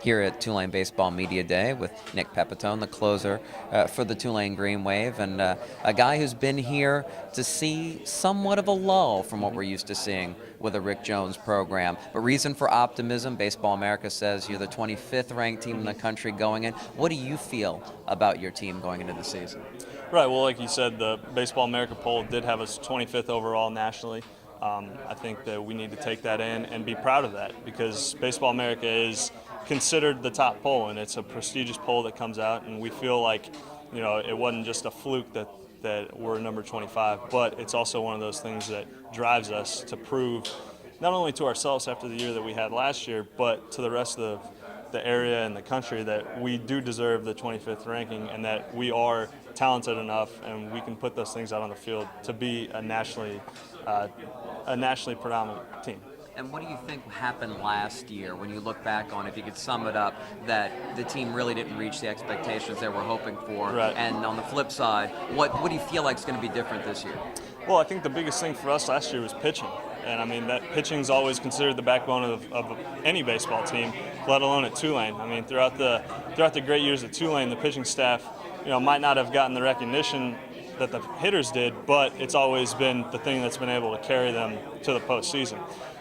here at Tulane Baseball Media Day with Nick Pepitone, the closer for the Tulane Green Wave, and a guy who's been here to see somewhat of a lull from what we're used to seeing with a Rick Jones program. But reason for optimism, Baseball America says you're the 25th ranked team in the country going in. What do you feel about your team going into the season? Right, well, like you said, the Baseball America poll did have us 25th overall nationally. I think that we need to take that in and be proud of that, because Baseball America is considered the top poll, and it's a prestigious poll that comes out, and we feel like, it wasn't just a fluke that we're number 25, but it's also one of those things that drives us to prove not only to ourselves after the year that we had last year, but to the rest of the area and the country that we do deserve the 25th ranking, and that we are talented enough and we can put those things out on the field to be a nationally predominant team. And what do you think happened last year when you look back on, if you could sum it up, that the team really didn't reach the expectations they were hoping for? Right. And on the flip side, what do you feel like is going to be different this year? Well, I think the biggest thing for us last year was pitching. And I mean, that pitching is always considered the backbone of any baseball team, let alone at Tulane. I mean, throughout the great years at Tulane, the pitching staff, might not have gotten the recognition that the hitters did, but it's always been the thing that's been able to carry them to the postseason.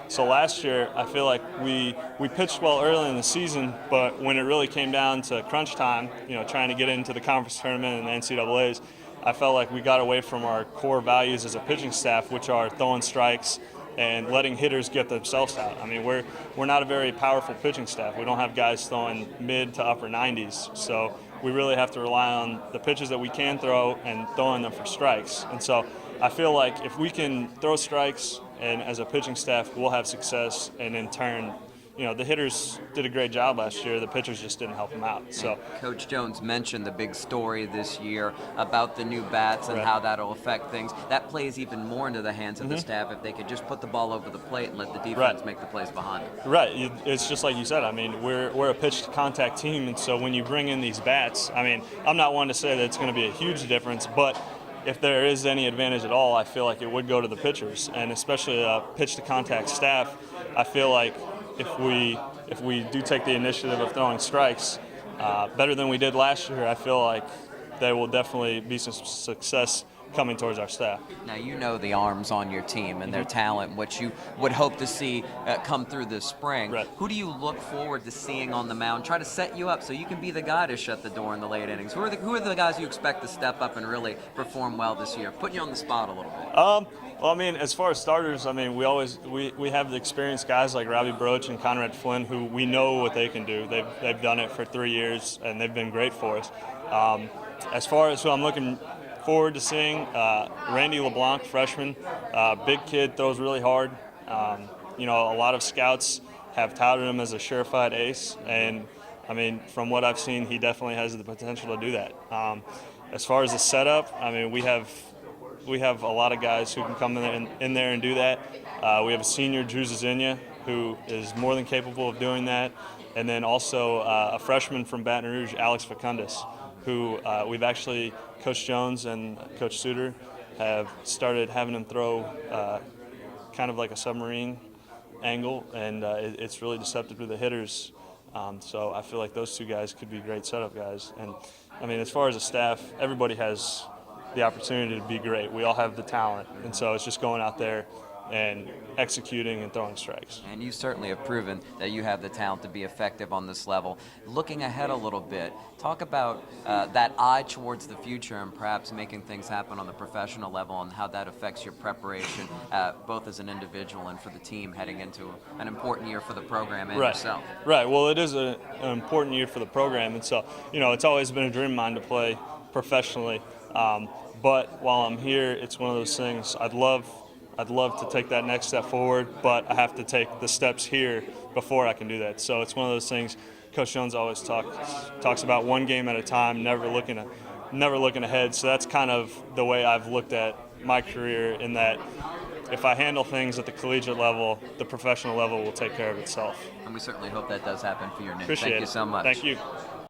So last year, I feel like we pitched well early in the season, but when it really came down to crunch time, trying to get into the conference tournament and the NCAAs, I felt like we got away from our core values as a pitching staff, which are throwing strikes and letting hitters get themselves out. I mean, we're not a very powerful pitching staff. We don't have guys throwing mid to upper 90s, so we really have to rely on the pitches that we can throw and throwing them for strikes. And so I feel like if we can throw strikes, and as a pitching staff, we'll have success, and in turn, the hitters did a great job last year. The pitchers just didn't help them out. So Coach Jones mentioned the big story this year about the new bats and how that'll affect things. That plays even more into the hands of the staff if they could just put the ball over the plate and let the defense make the plays behind it. Right. It's just like you said. I mean, we're a pitch-to-contact team, and so when you bring in these bats, I mean, I'm not one to say that it's going to be a huge difference, but if there is any advantage at all, I feel like it would go to the pitchers, and especially a pitch-to-contact staff. I feel like if we do take the initiative of throwing strikes better than we did last year, I feel like there will definitely be some success coming towards our staff. Now, you know the arms on your team and their talent, what you would hope to see come through this spring. Right. Who do you look forward to seeing on the mound, try to set you up so you can be the guy to shut the door in the late innings? Who are the guys you expect to step up and really perform well this year? Putting you on the spot a little bit. Well, I mean, as far as starters, I mean, we have the experienced guys like Robbie Broach and Conrad Flynn, who we know what they can do. They've done it for 3 years, and they've been great for us. As far as who I'm looking forward to seeing, Randy LeBlanc, freshman, big kid, throws really hard. A lot of scouts have touted him as a surefire ace, and I mean, from what I've seen, he definitely has the potential to do that. As far as the setup, I mean, we have a lot of guys who can come in there and do that. We have a senior, Drew Zazinia, who is more than capable of doing that, and then also a freshman from Baton Rouge, Alex Facundus, who we've actually, Coach Jones and Coach Suter have started having him throw kind of like a submarine angle, and it's really deceptive to the hitters. So I feel like those two guys could be great setup guys. And I mean, as far as the staff, everybody has the opportunity to be great. We all have the talent, and so it's just going out there and executing and throwing strikes. And you certainly have proven that you have the talent to be effective on this level. Looking ahead a little bit, talk about that eye towards the future and perhaps making things happen on the professional level and how that affects your preparation, both as an individual and for the team heading into an important year for the program and yourself. Right. Well, it is an important year for the program, and so, it's always been a dream of mine to play professionally. But while I'm here, it's one of those things I'd love to take that next step forward, but I have to take the steps here before I can do that. So it's one of those things Coach Jones always talks about, one game at a time, never looking ahead. So that's kind of the way I've looked at my career, in that if I handle things at the collegiate level, the professional level will take care of itself. And we certainly hope that does happen for your Nick. Appreciate Thank you so much. Thank you.